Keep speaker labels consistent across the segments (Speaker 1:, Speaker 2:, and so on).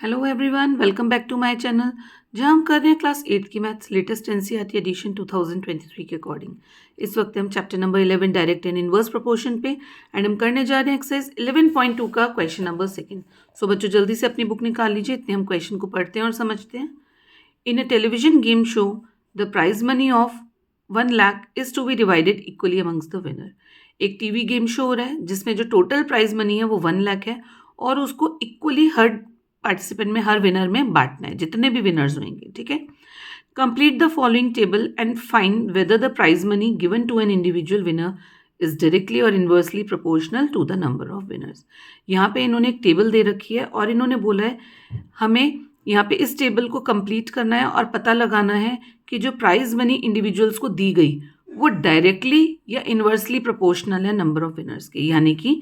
Speaker 1: Hello everyone, welcome back to my channel जहां हम कर रहे हैं क्लास 8 की मैथ्स लेटेस्ट एनसीईआरटी एडिशन 2023 के अकॉर्डिंग। इस वक्त हम chapter number 11 direct and inverse proportion पे एंड हम करने जा रहे हैं एक्सरसाइज 11.2 का क्वेश्चन नंबर 2। सो बच्चों जल्दी से अपनी बुक निकाल लीजिए, इतने हम क्वेश्चन को पढ़ते हैं और समझते हैं। In a television game show the prize money of 1 lakh is to be divided equally amongst the winner. एक टीवी गेम शो हो रहा है जिसमें जो टोटल प्राइज मनी है वो 1 लाख है और उसको इक्वली हर पार्टिसिपेंट में, हर विनर में बांटना है, जितने भी विनर्स होंगे। ठीक है, complete the following table and find whether the prize money given to an individual winner is directly or inversely proportional to the number of winners. यहाँ पे इन्होंने एक टेबल दे रखी है और इन्होंने बोला है हमें यहाँ पे इस टेबल को कंप्लीट करना है और पता लगाना है कि जो प्राइज मनी इंडिविजुअल्स को दी गई वो डायरेक्टली या इनवर्सली प्रोपोर्शनल है नंबर ऑफ विनर्स के। यानी कि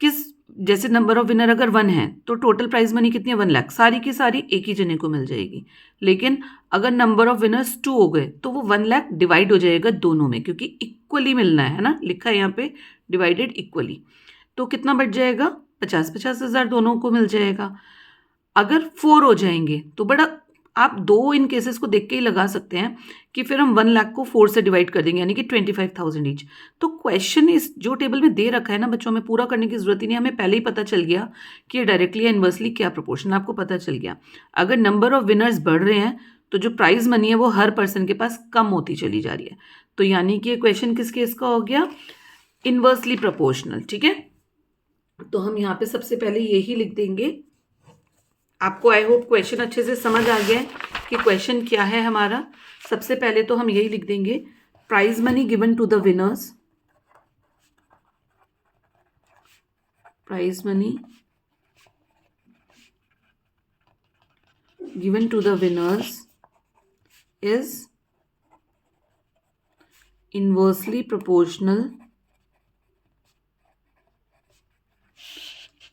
Speaker 1: किस, जैसे नंबर ऑफ विनर अगर 1 है तो टोटल प्राइज मनी कितनी है, 1 लाख, सारी की सारी एक ही जने को मिल जाएगी। लेकिन अगर नंबर ऑफ विनर्स 2 हो गए तो वो 1 लाख डिवाइड हो जाएगा दोनों में, क्योंकि इक्वली मिलना है ना, लिखा है यहाँ पे डिवाइडेड इक्वली। तो कितना बच जाएगा, 50-50 हज़ार दोनों को मिल जाएगा। अगर 4 हो जाएंगे तो बड़ा, आप दो इन केसेस को देख के ही लगा सकते हैं कि फिर हम 1 लाख को 4 से डिवाइड कर देंगे, यानी कि 25,000 ईच। तो क्वेश्चन इस जो टेबल में दे रखा है ना बच्चों, में पूरा करने की जरूरत ही नहीं, हमें पहले ही पता चल गया कि ये डायरेक्टली या इनवर्सली क्या प्रोपोर्शन, आपको पता चल गया। अगर नंबर ऑफ विनर्स बढ़ रहे हैं तो जो प्राइज मनी है वो हर पर्सन के पास कम होती चली जा रही है। तो यानी कि ये क्वेश्चन किस केस का हो गया, इनवर्सली प्रोपोर्शनल। ठीक है, तो हम यहाँ पे सबसे पहले यही लिख देंगे। आपको आई होप क्वेश्चन अच्छे से समझ आ गया है कि क्वेश्चन क्या है हमारा। सबसे पहले तो हम यही लिख देंगे, prize money given to the winners, prize money given to the winners is inversely proportional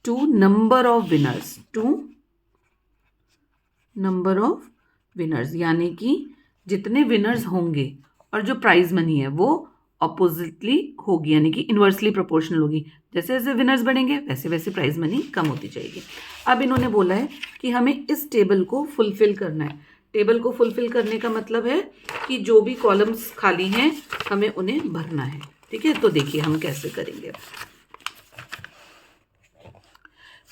Speaker 1: to number of winners, to number of winners. यानी कि जितने विनर्स होंगे और जो प्राइज मनी है वो ऑपोजिटली होगी, यानी कि इनवर्सली प्रोपोर्शनल होगी। जैसे जैसे विनर्स बढ़ेंगे वैसे वैसे प्राइज मनी कम होती जाएगी। अब इन्होंने बोला है कि हमें इस टेबल को फुलफिल करना है। टेबल को फुलफिल करने का मतलब है कि जो भी कॉलम्स खाली हैं हमें उन्हें भरना है। ठीक है, तो देखिए हम कैसे करेंगे।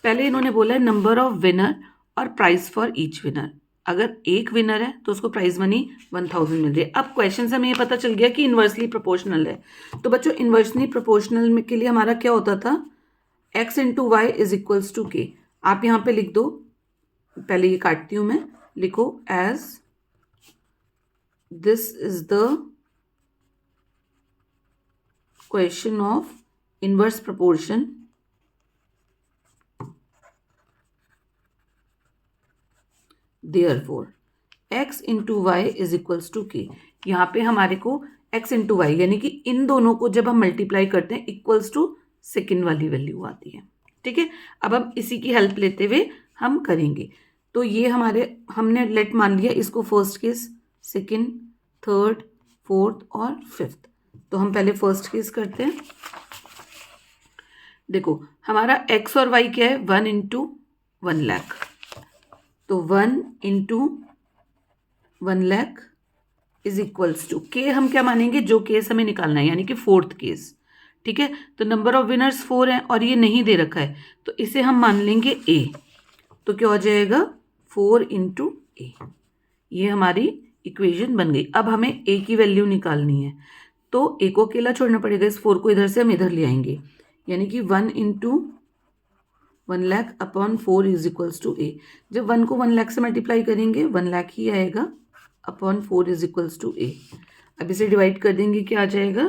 Speaker 1: पहले इन्होंने बोला है नंबर ऑफ विनर और प्राइस फॉर ईच विनर। अगर एक विनर है तो उसको प्राइज मनी 1000 मिल रही है। अब क्वेश्चन से हमें ये पता चल गया कि इनवर्सली प्रोपोर्शनल है। तो बच्चों इनवर्सली प्रोपोर्शनल में के लिए हमारा क्या होता था, x into y is equals to k. आप यहाँ पे लिख दो, पहले ये काटती हूँ मैं, लिखो as this is the question of inverse proportion, Therefore, x into y is equals to k. यहाँ पे हमारे को x इंटू वाई यानी कि इन दोनों को जब हम मल्टीप्लाई करते हैं इक्वल्स टू सेकेंड वाली वैल्यू आती है। ठीक है, अब हम इसी की हेल्प लेते हुए हम करेंगे। तो ये हमारे, हमने लेट मान लिया इसको first case, second, third, fourth और फिफ्थ। तो हम पहले फर्स्ट केस करते हैं। देखो हमारा x और y क्या है, 1 इंटू 1 लाख। तो 1 into 1 lakh is equals to k. हम क्या मानेंगे, जो केस हमें निकालना है, यानी कि फोर्थ केस। ठीक है, तो नंबर ऑफ विनर्स 4 है और ये नहीं दे रखा है तो इसे हम मान लेंगे a। तो क्या हो जाएगा, 4 इंटू ए। ये हमारी इक्वेशन बन गई। अब हमें a की वैल्यू निकालनी है तो a को अकेला छोड़ना पड़ेगा, इस 4 को इधर से हम इधर ले आएंगे, यानी कि 1 into 1 lakh upon 4 is equals to a. जब 1 को 1 लाख से मल्टीप्लाई करेंगे 1 लाख ही आएगा अपॉन 4 इज इक्वल्स टू ए। अब इसे डिवाइड कर देंगे, क्या आ जाएगा,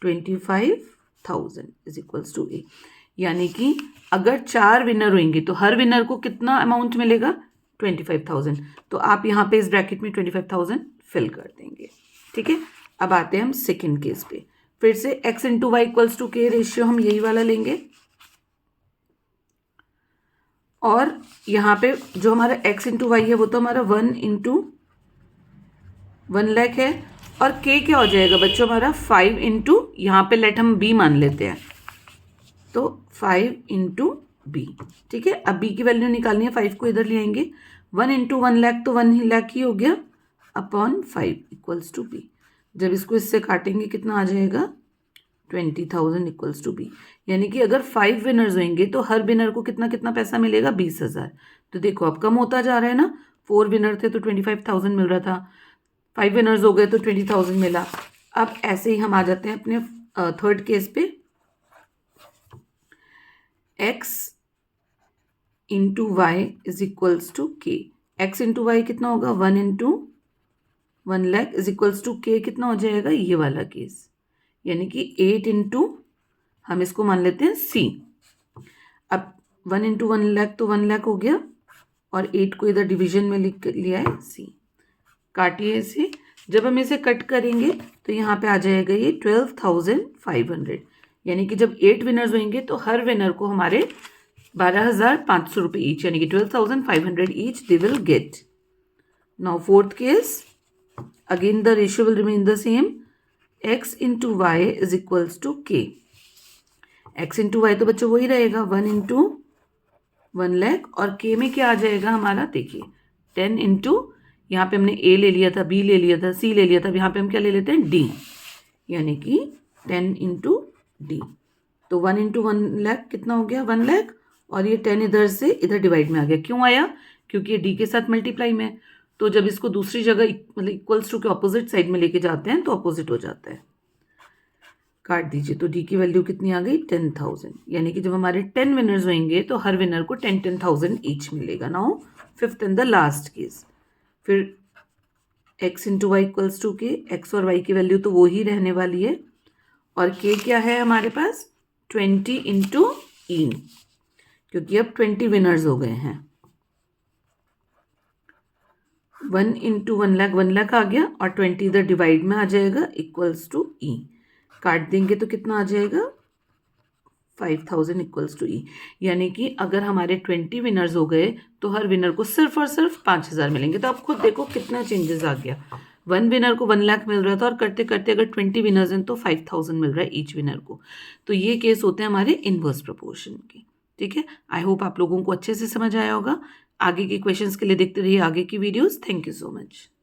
Speaker 1: 25,000 इज इक्वल्स टू ए। यानी कि अगर 4 विनर होंगे तो हर विनर को कितना अमाउंट मिलेगा, 25,000। तो आप यहाँ पे इस ब्रैकेट में 25,000 फिल कर देंगे। ठीक है, अब आते हैं हम सेकेंड केस पे। फिर से x into y equals to k ratio हम यही वाला लेंगे और यहाँ पे जो हमारा x इंटू वाई है वो तो हमारा 1 इंटू 1 लाख है और k क्या हो जाएगा बच्चों, हमारा 5 इंटू, यहाँ पे लेट हम b मान लेते हैं, तो 5 इंटू बी। ठीक है, अब बी की वैल्यू निकालनी है, 5 को इधर ले आएंगे, 1 इंटू 1 लाख तो 1 लाख ही हो गया, अपॉन 5 इक्वल्स टू बी। जब इसको इससे काटेंगे कितना आ जाएगा, 20,000 इक्वल्स टू बी। यानी कि अगर 5 विनर्स होंगे तो हर विनर को कितना कितना पैसा मिलेगा, 20,000। तो देखो अब कम होता जा रहा है ना, 4 विनर थे तो 25,000 मिल रहा था, 5 विनर्स हो गए तो 20,000 मिला। अब ऐसे ही हम आ जाते हैं अपने थर्ड केस पे, x into y is equals to k. X into y कितना होगा, 1 into 1 lakh is equals to k कितना हो जाएगा, ये वाला केस, यानी कि 8 इंटू, हम इसको मान लेते हैं सी। अब 1 इंटू 1 लाख तो 1 लाख हो गया, और 8 को इधर डिवीजन में लिख लिया है सी। काटिए इसे, जब हम इसे कट करेंगे तो यहाँ पे आ जाएगा ये 12,500। यानी कि जब 8 विनर्स होंगे तो हर विनर को हमारे 12,500 रुपये ईच, यानी कि 12,500 each they will get. Now fourth case, again the ratio will remain the same, x into y is equals to k. x into y तो बच्चों वही रहेगा, 1 इंटू 1 लाख, और k में क्या आ जाएगा हमारा, देखिए 10 इंटू, यहाँ पे हमने a ले लिया था, b ले लिया था, c ले लिया था, अब यहाँ पे हम क्या ले लेते हैं, d, यानी कि 10 इंटू d। तो 1 इंटू 1 लाख कितना हो गया, 1 लाख, और ये 10 इधर से इधर डिवाइड में आ गया। क्यों आया, क्योंकि ये d के साथ मल्टीप्लाई में, तो जब इसको दूसरी जगह मतलब इक्वल्स टू के ऑपोजिट साइड में लेके जाते हैं तो ऑपोजिट हो जाता है। काट दीजिए, तो डी की वैल्यू कितनी आ गई, 10,000। यानी कि जब हमारे 10 विनर्स होंगे तो हर विनर को 10,000 ईच मिलेगा। Now fifth and the last case, फिर x into y equals to k, x और y की वैल्यू तो वो ही रहने वाली है, और k क्या है हमारे पास, 20 इंटू ई, क्योंकि अब 20 विनर्स हो गए हैं। 1 इंटू 1 लाख आ गया, और 20 इधर डिवाइड में आ जाएगा, इक्वल्स टू ई। काट देंगे तो कितना आ जाएगा, 5,000 इक्वल्स टू ई। यानी कि अगर हमारे 20 विनर्स हो गए तो हर विनर को सिर्फ और सिर्फ 5,000 मिलेंगे। तो आप खुद देखो कितना चेंजेस आ गया, 1 विनर को 1 लाख मिल रहा था, और करते करते अगर 20 विनर्स हैं तो 5,000 मिल रहा है ईच विनर को। तो ये केस होते हैं हमारे इनवर्स प्रोपोर्शन के। ठीक है, आई होप आप लोगों को अच्छे से समझ आया होगा। आगे के क्वेश्चंस के लिए देखते रहिए आगे की videos. Thank you so much.